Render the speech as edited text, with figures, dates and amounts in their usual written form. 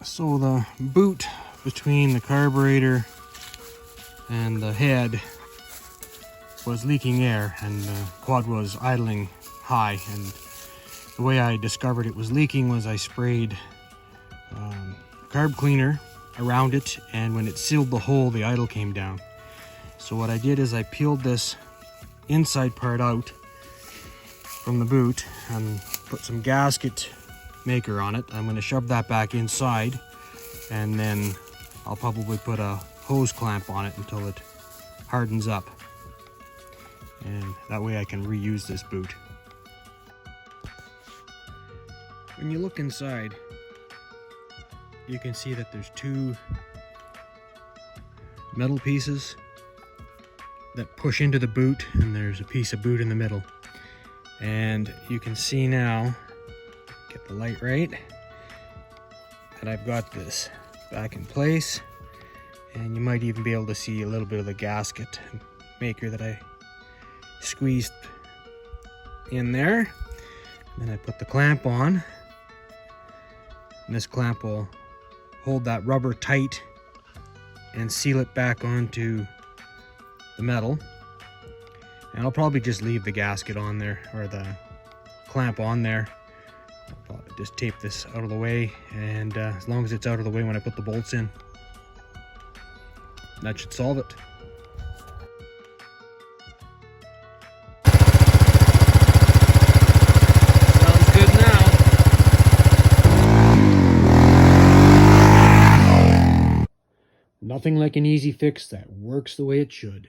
So the boot between the carburetor and the head was leaking air, and the quad was idling high, and the way I discovered it was leaking was I sprayed carb cleaner around it, and when it sealed the hole, the idle came down. So what I did is I peeled this inside part out from the boot and put some gasket maker on it. I'm going to shove that back inside, and then I'll probably put a hose clamp on it until it hardens up, and that way I can reuse this boot. When you look inside, you can see that there's two metal pieces that push into the boot, and there's a piece of boot in the middle. And you can see now, get the light right, that I've got this back in place, and you might even be able to see a little bit of the gasket maker that I squeezed in there. And then I put the clamp on, and this clamp will hold that rubber tight and seal it back onto the metal. And I'll probably just leave the gasket on there, or the clamp on there. I'll probably just tape this out of the way, and as long as it's out of the way when I put the bolts in, that should solve it. Sounds good now. Nothing like an easy fix that works the way it should.